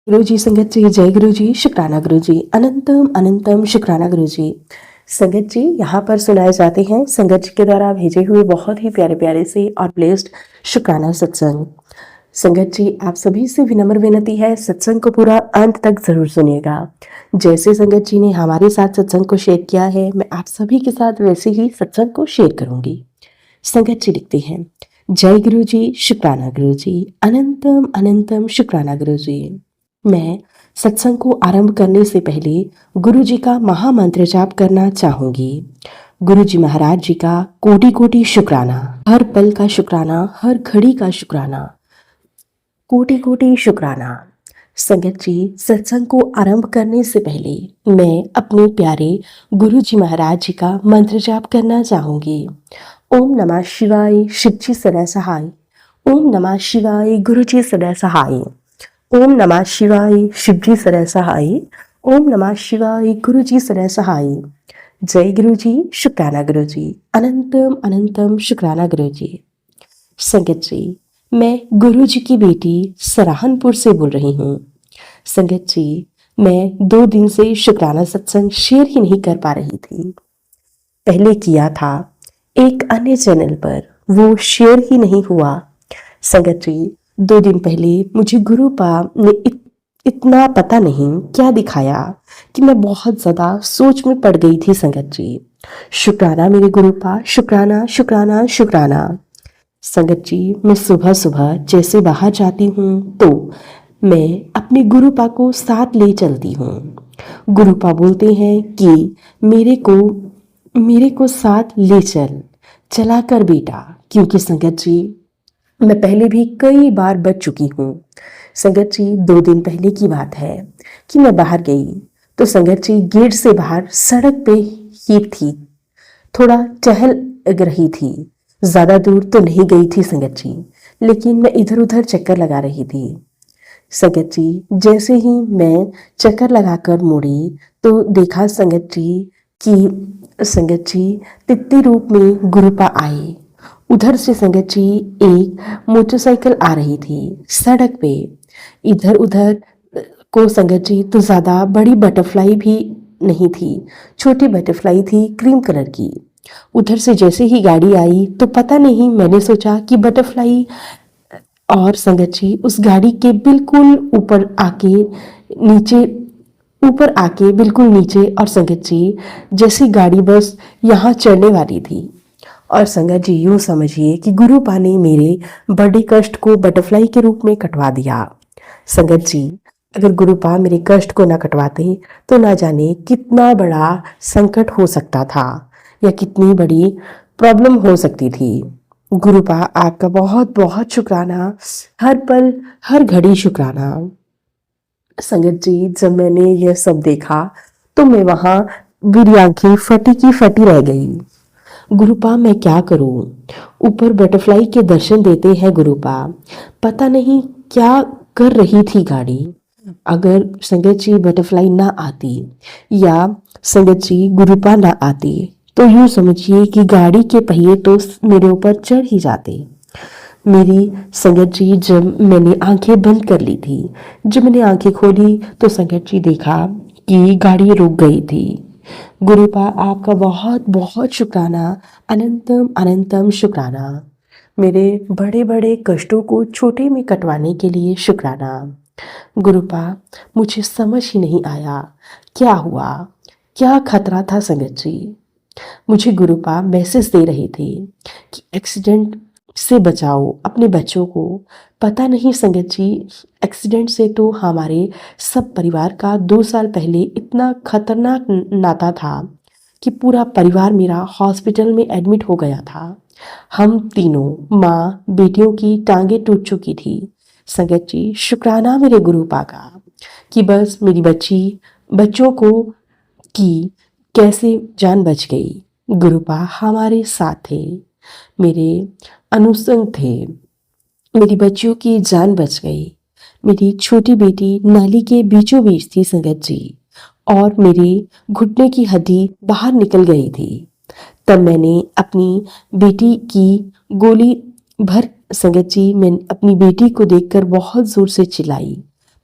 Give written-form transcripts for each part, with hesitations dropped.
गुरु जी संगत जी, जय गुरु जी, शुक्राना गुरु जी, अनंतम अनंतम शुक्राना गुरु जी। संगत जी यहाँ पर सुनाए जाते हैं संगत जी के द्वारा भेजे हुए बहुत ही प्यारे प्यारे से और ब्लेस्ड शुक्राना सत्संग। संगत जी आप सभी से विनम्र विनती है, सत्संग को पूरा अंत तक जरूर सुनिएगा। जैसे संगत जी ने हमारे साथ सत्संग को शेयर किया है, मैं आप सभी के साथ वैसे ही सत्संग को शेयर करूंगी। संगत जी लिखते हैं, जय गुरु जी, शुक्राना गुरु जी, अनंतम अनंतम शुक्राना गुरु जी। मैं सत्संग को आरंभ करने से पहले गुरु जी का महामंत्र जाप करना चाहूंगी। गुरु जी महाराज जी का कोटि कोटि शुक्राना, हर पल का शुक्राना, हर घड़ी का शुक्राना, कोटि कोटि शुक्राना। संगत जी सत्संग को आरंभ करने से पहले मैं अपने प्यारे गुरु जी महाराज जी का मंत्र जाप करना चाहूंगी। ओम नमः शिवाय, शिव जी सदा सहाय। ओम नमः शिवाय, गुरु जी सदा सहाय। ओम नमः शिवाय, शिव जी सदा सहाय। ओम नमः शिवाय, गुरु जी सदा सहाय। जय गुरु जी, शुक्राना गुरु जी, अनंतम अनंतम शुक्राना गुरु जी। संगत जी मैं गुरु जी की बेटी सराहनपुर से बोल रही हूँ। संगत जी मैं 2 दिन से शुक्राना सत्संग शेयर ही नहीं कर पा रही थी। पहले किया था एक अन्य चैनल पर, वो शेयर ही नहीं हुआ। संगत जी 2 दिन पहले मुझे गुरुपा ने इतना पता नहीं क्या दिखाया कि मैं बहुत ज़्यादा सोच में पड़ गई थी। संगत जी शुक्राना मेरे गुरुपा, शुक्राना शुक्राना शुक्राना। संगत जी मैं सुबह सुबह जैसे बाहर जाती हूँ तो मैं अपने गुरुपा को साथ ले चलती हूँ। गुरुपा बोलते हैं कि मेरे को साथ ले चला कर बेटा, क्योंकि संगत जी मैं पहले भी कई बार बच चुकी हूँ। संगत जी 2 दिन पहले की बात है कि मैं बाहर गई तो संगत जी गेट से बाहर सड़क पे ही थी, थोड़ा टहल रही थी, ज़्यादा दूर तो नहीं गई थी संगत जी, लेकिन मैं इधर उधर चक्कर लगा रही थी। संगत जी जैसे ही मैं चक्कर लगाकर मुड़ी तो देखा संगत जी कि संगत जी तित्ती रूप में गुरुपा आए। उधर से संगत जी एक मोटरसाइकिल आ रही थी सड़क पे। इधर उधर को संगत जी तो ज़्यादा बड़ी बटरफ्लाई भी नहीं थी, छोटी बटरफ्लाई थी क्रीम कलर की। उधर से जैसे ही गाड़ी आई तो पता नहीं, मैंने सोचा कि बटरफ्लाई, और संगत जी उस गाड़ी के बिल्कुल ऊपर आके बिल्कुल नीचे, और संगत जी जैसी गाड़ी बस यहाँ चढ़ने वाली थी। और संगत जी यूं समझिए कि गुरुपा ने मेरे बड़े कष्ट को बटरफ्लाई के रूप में कटवा दिया। संगत जी अगर गुरुपा मेरे कष्ट को ना कटवाते तो ना जाने कितना बड़ा संकट हो सकता था या कितनी बड़ी प्रॉब्लम हो सकती थी। गुरुपा आपका बहुत बहुत शुक्राना, हर पल हर घड़ी शुक्राना। संगत जी जब मैंने यह सब देखा तो मैं वहां मेरी आंखें फटी की फटी रह गई। गुरुपा मैं क्या करूं? ऊपर बटरफ्लाई के दर्शन देते हैं गुरुपा, पता नहीं क्या कर रही थी गाड़ी। अगर संगत जी बटरफ्लाई ना आती या संगत जी गुरुपा ना आती तो यूं समझिए कि गाड़ी के पहिए तो मेरे ऊपर चढ़ ही जाते। मेरी संगत जी जब मैंने आंखें बंद कर ली थी, जब मैंने आंखें खोली तो संगत जी देखा कि गाड़ी रुक गई थी। गुरुपा आपका बहुत बहुत शुक्राना, अनंतम अनंतम शुक्राना। मेरे बड़े बड़े कष्टों को छोटे में कटवाने के लिए शुक्राना। गुरुपा मुझे समझ ही नहीं आया क्या हुआ, क्या खतरा था। संगत जी मुझे गुरुपा मैसेज दे रहे थे कि एक्सीडेंट से बचाओ अपने बच्चों को। पता नहीं संगत जी एक्सीडेंट से तो हमारे सब परिवार का 2 साल पहले इतना खतरनाक नाता था कि पूरा परिवार मेरा हॉस्पिटल में एडमिट हो गया था। हम तीनों माँ बेटियों की टांगे टूट चुकी थी। संगत जी शुक्राना मेरे गुरुपा का कि बस मेरी बच्चों को की कैसे जान बच गई। गुरुपा हमारे साथ थे, मेरे अनुसंग थे, मेरी बच्चियों की जान बच गई। मेरी छोटी बेटी नाली के बीचों बीच थी संगत जी, और मेरी घुटने की हड्डी बाहर निकल गई थी। तब मैंने अपनी बेटी की गोली भर संगत जी मैं अपनी बेटी को देखकर बहुत जोर से चिल्लाई,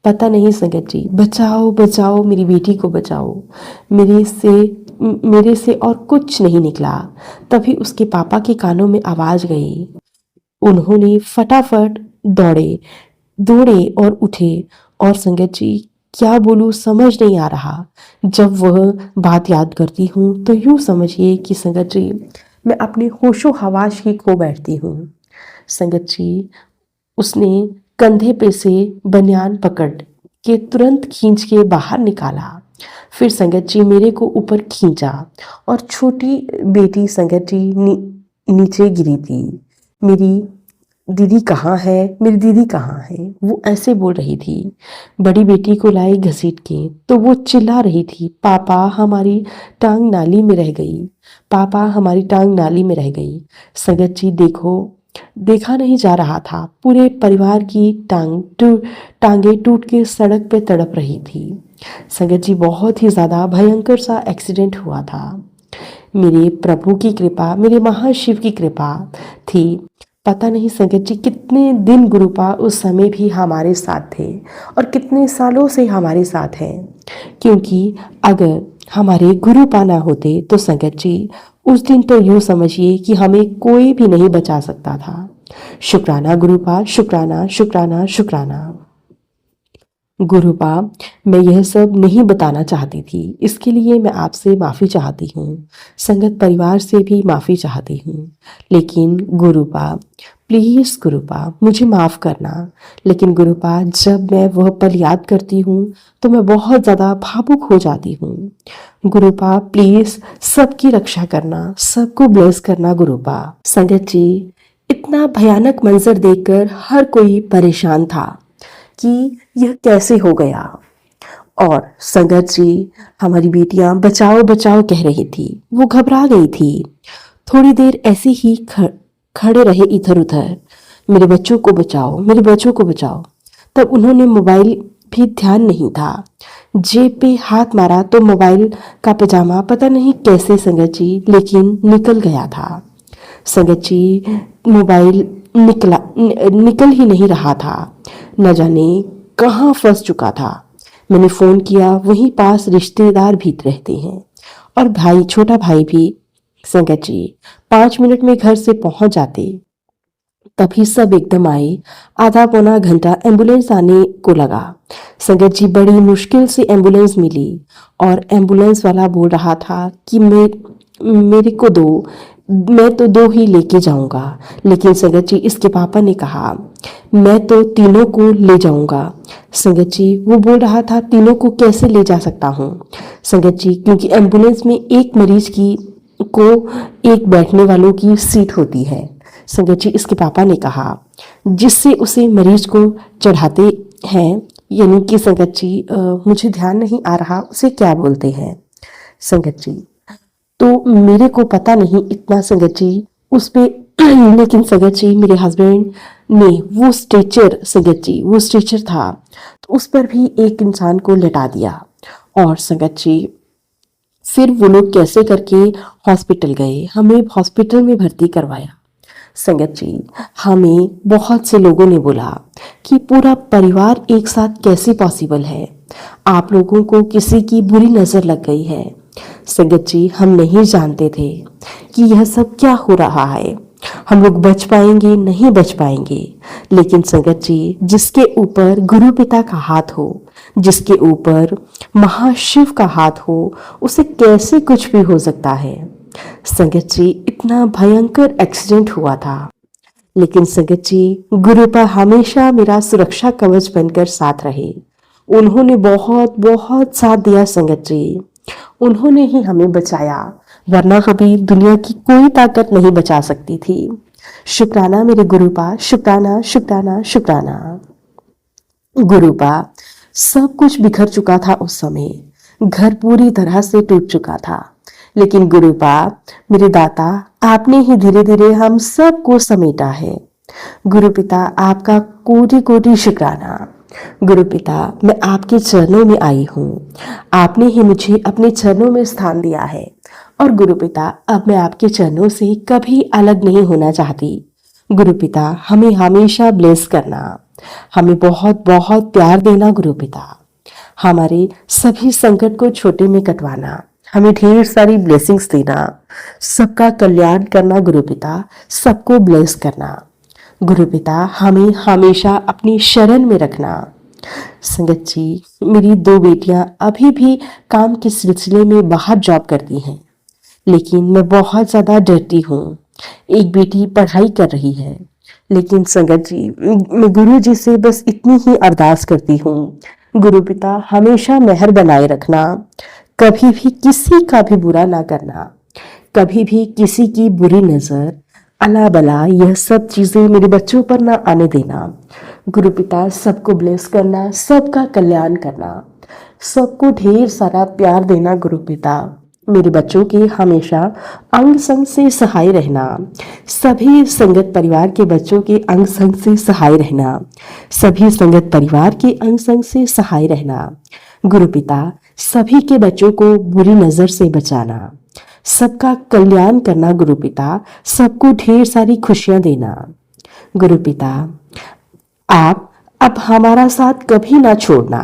पता नहीं संगत जी, बचाओ बचाओ मेरी बेटी को बचाओ। मेरे से और कुछ नहीं निकला। तभी उसके पापा के कानों में आवाज गई। उन्होंने फटाफट दौड़े दौड़े और उठे। और संगत जी, क्या बोलूं समझ नहीं आ रहा। जब वह बात याद करती हूँ तो यूं समझिए कि संगत जी, मैं अपने होशो हवास ही खो बैठती हूँ। संगत जी, उसने कंधे पे से बनियान पकड़ के तुरंत खींच के बाहर निकाला। फिर संगत जी मेरे को ऊपर खींचा और छोटी बेटी संगत जी नीचे गिरी थी। मेरी दीदी कहाँ है, मेरी दीदी कहाँ है, वो ऐसे बोल रही थी। बड़ी बेटी को लाई घसीट के तो वो चिल्ला रही थी, पापा हमारी टांग नाली में रह गई, पापा हमारी टांग नाली में रह गई। संगत जी देखो, देखा नहीं जा रहा था, पूरे परिवार की टांगे टूट के सड़क पे तड़प रही थी। संगत जी बहुत ही ज़्यादा भयंकर सा एक्सीडेंट हुआ था। मेरे प्रभु की कृपा, मेरे महाशिव की कृपा थी। पता नहीं संगत जी कितने दिन गुरुपा उस समय भी हमारे साथ थे और कितने सालों से हमारे साथ हैं। क्योंकि अगर हमारे गुरुपा ना होते तो संगत जी उस दिन तो यूं समझिए कि हमें कोई भी नहीं बचा सकता था। शुक्राना गुरुपा, शुक्राना शुक्राना शुक्राना। गुरुपा, मैं यह सब नहीं बताना चाहती थी, इसके लिए मैं आपसे माफ़ी चाहती हूँ। संगत परिवार से भी माफ़ी चाहती हूँ। लेकिन गुरुपा, प्लीज़ गुरुपा मुझे माफ़ करना। लेकिन गुरुपा, जब मैं वह पल याद करती हूँ तो मैं बहुत ज़्यादा भावुक हो जाती हूँ। गुरुपा प्लीज़ सबकी रक्षा करना, सबको ब्लेस करना गुरुपा। संगत जी, इतना भयानक मंजर देखकर हर कोई परेशान था कि यह कैसे हो गया। और संगत जी, हमारी बेटियां बचाओ बचाओ कह रही थी, वो घबरा गई थी। थोड़ी देर ऐसे ही खड़े रहे इधर उधर, मेरे बच्चों को बचाओ, मेरे बच्चों को बचाओ। तब उन्होंने मोबाइल भी ध्यान नहीं था, जेब पे हाथ मारा तो मोबाइल का पजामा पता नहीं कैसे संगत जी लेकिन निकल गया था। संगत जी, मोबाइल निकल ही नहीं रहा था, न जाने कहाँ फंस चुका था। मैंने फोन किया, वहीं पास रिश्तेदार भी रहते हैं और भाई, छोटा भाई भी। संगत जी 5 मिनट में घर से पहुंच जाते। तभी सब एकदम आए। आधा पौना घंटा एम्बुलेंस आने को लगा। संगत जी बड़ी मुश्किल से एम्बुलेंस मिली और एम्बुलेंस वाला बोल रहा था कि मेरे को दो, मैं तो 2 ही लेके जाऊंगा। लेकिन संगत जी इसके पापा ने कहा मैं तो तीनों को ले जाऊंगा। संगत जी वो बोल रहा था तीनों को कैसे ले जा सकता हूँ संगत जी, क्योंकि एम्बुलेंस में एक मरीज की को एक बैठने वालों की सीट होती है। संगत जी इसके पापा ने कहा जिससे उसे मरीज को चढ़ाते हैं, यानी कि संगत जी मुझे ध्यान नहीं आ रहा उसे क्या बोलते हैं संगत जी, तो मेरे को पता नहीं इतना संगत जी उस पे लेकिन संगत जी मेरे हस्बैंड ने वो स्ट्रेचर, संगत जी वो स्ट्रेचर था तो उस पर भी एक इंसान को लेटा दिया। और संगत जी फिर वो लोग कैसे करके हॉस्पिटल गए, हमें हॉस्पिटल में भर्ती करवाया। संगत जी हमें बहुत से लोगों ने बोला कि पूरा परिवार एक साथ कैसे पॉसिबल है, आप लोगों को किसी की बुरी नजर लग गई है। संगत जी हम नहीं जानते थे कि यह सब क्या हो रहा है, हम लोग बच पाएंगे नहीं बच पाएंगे। लेकिन संगत जी जिसके ऊपर गुरु पिता का हाथ हो, जिसके ऊपर महाशिव का हाथ हो, उसे कैसे कुछ भी हो सकता है। संगत जी इतना भयंकर एक्सीडेंट हुआ था, लेकिन संगत जी गुरुपा हमेशा मेरा सुरक्षा कवच बनकर साथ रहे। उन्होंने बहुत बहुत साथ दिया संगत जी, उन्होंने ही हमें बचाया, वरना कभी दुनिया की कोई ताकत नहीं बचा सकती थी। शुक्राना मेरे गुरुपा, शुक्राना शुक्राना शुक्राना। गुरुपा सब कुछ बिखर चुका था उस समय, घर पूरी तरह से टूट चुका था। लेकिन गुरुपा मेरे दाता, आपने ही धीरे धीरे हम सबको समेटा है। गुरुपिता आपका कोटि कोटि शुक्राना। गुरुपिता मैं आपके चरणों में आई हूँ, आपने ही मुझे अपने चरणों में स्थान दिया है और गुरुपिता अब मैं आपके चरणों से कभी अलग नहीं होना चाहती। गुरुपिता हमें हमेशा ब्लेस करना। हमें बहुत बहुत प्यार देना गुरु पिता, हमारे सभी संकट को छोटे में कटवाना, हमें ढेर सारी ब्लेसिंग्स देना, सबका कल्याण करना गुरु पिता, सबको ब्लेस करना गुरु पिता, हमें हमेशा अपनी शरण में रखना। संगत जी, मेरी दो बेटियां अभी भी काम के सिलसिले में बाहर जॉब करती हैं, लेकिन मैं बहुत ज़्यादा डरती हूँ। एक बेटी पढ़ाई कर रही है, लेकिन संगत जी, मैं गुरु जी से बस इतनी ही अरदास करती हूँ, गुरु पिता हमेशा मेहर बनाए रखना, कभी भी किसी का भी बुरा ना करना, कभी भी किसी की बुरी नज़र, अला बला, यह सब चीज़ें मेरे बच्चों पर ना आने देना। गुरु पिता सबको ब्लेस करना, सबका कल्याण करना, सबको ढेर सारा प्यार देना गुरु पिता, मेरे बच्चों के हमेशा अंग संग से सहाय रहना, सभी संगत परिवार के बच्चों के अंग संग से सहाय रहना, सभी संगत परिवार के अंग संग से सहाय रहना गुरु पिता, सभी के बच्चों को बुरी नजर से बचाना, सबका कल्याण करना गुरु पिता, सबको ढेर सारी खुशियां देना गुरु पिता। आप अब हमारा साथ कभी ना छोड़ना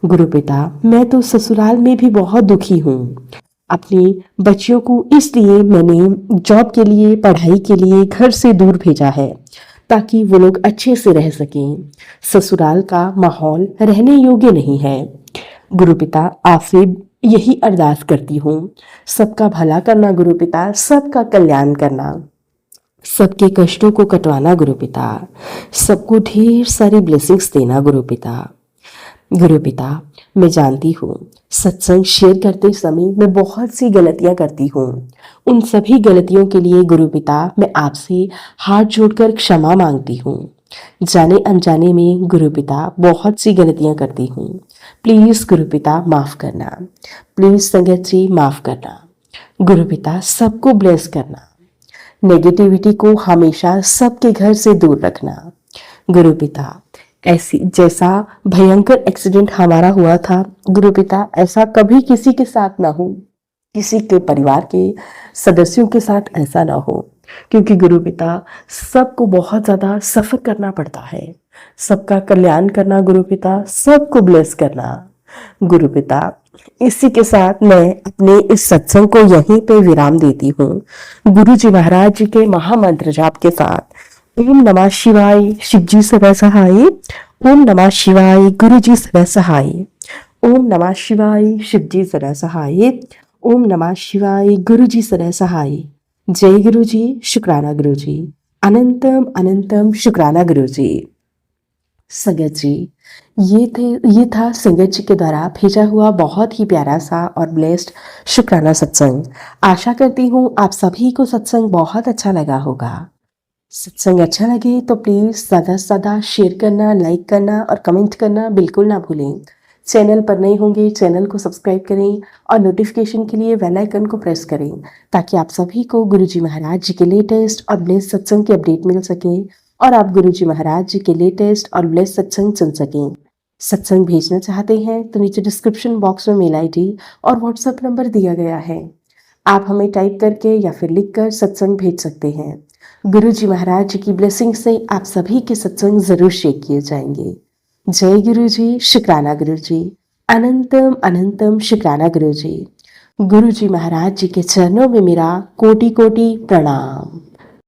गुरु पिता, मैं तो ससुराल में भी बहुत दुखी हूँ। अपनी बच्चियों को इसलिए मैंने जॉब के लिए, पढ़ाई के लिए घर से दूर भेजा है, ताकि वो लोग अच्छे से रह सकें। ससुराल का माहौल रहने योग्य नहीं है गुरु पिता, आपसे यही अरदास करती हूँ, सबका भला करना गुरु पिता, सबका कल्याण करना, सबके कष्टों को कटवाना गुरु पिता, सबको ढेर सारी ब्लेसिंग्स देना गुरु पिता। गुरु पिता, मैं जानती हूँ सत्संग शेयर करते समय मैं बहुत सी गलतियां करती हूँ, उन सभी गलतियों के लिए गुरु पिता मैं आपसे हाथ जोड़कर क्षमा मांगती हूँ। जाने अनजाने में गुरु पिता बहुत सी गलतियां करती हूँ, प्लीज गुरु पिता माफ करना, प्लीज संगत जी माफ करना गुरु पिता, सबको ब्लेस करना, नेगेटिविटी को हमेशा सबके घर से दूर रखना गुरु पिता। ऐसी जैसा भयंकर एक्सीडेंट हमारा हुआ था गुरु पिता, ऐसा कभी किसी के साथ ना हो, किसी के परिवार के सदस्यों के साथ ऐसा ना हो, क्योंकि गुरु पिता सबको बहुत ज्यादा सफर करना पड़ता है, सबका कल्याण करना गुरु पिता, सबको ब्लेस करना गुरु पिता। इसी के साथ मैं अपने इस सत्संग को यहीं पे विराम देती हूँ, गुरु जी महाराज जी के महामंत्र जाप के साथ। ओम नमः शिवाय, शिव जी सदा सहाय। ओम नमः शिवाय, गुरु जी सदा सहाय। ओम नमः शिवाय, शिव जी सदा सहाय। ओम नमः शिवाय, गुरु जी सदा सहाय। जय गुरु जी, शुक्राना गुरु जी, अनंतम अनंतम शुक्राना गुरु जी। संगत जी, ये था संगत जी के द्वारा भेजा हुआ बहुत ही प्यारा सा और ब्लेस्ड शुक्राना सत्संग। आशा करती हूँ आप सभी को सत्संग बहुत अच्छा लगा होगा। सत्संग अच्छा लगे तो प्लीज ज़्यादा से ज़्यादा शेयर करना, लाइक करना और कमेंट करना बिल्कुल ना भूलें। चैनल पर नए होंगे चैनल को सब्सक्राइब करें और नोटिफिकेशन के लिए बेल आइकन को प्रेस करें, ताकि आप सभी को गुरुजी महाराज जी के लेटेस्ट और ब्लेस्ड सत्संग की अपडेट मिल सके और आप गुरुजी महाराज जी के लेटेस्ट और ब्लेस्ड सत्संग सुन सकें। सत्संग भेजना चाहते हैं तो नीचे डिस्क्रिप्शन बॉक्स में मेल आईडी और व्हाट्सएप नंबर दिया गया है, आप हमें टाइप करके या फिर लिखकर सत्संग भेज सकते हैं। गुरु जी महाराज जी की ब्लेसिंग से आप सभी के सत्संग जरूर शेयर किए जाएंगे। जय गुरु जी, शुक्राना गुरु जी, अनंतम अनंतम शुक्राना गुरु जी। गुरु जी महाराज जी के चरणों में मेरा कोटि कोटि प्रणाम।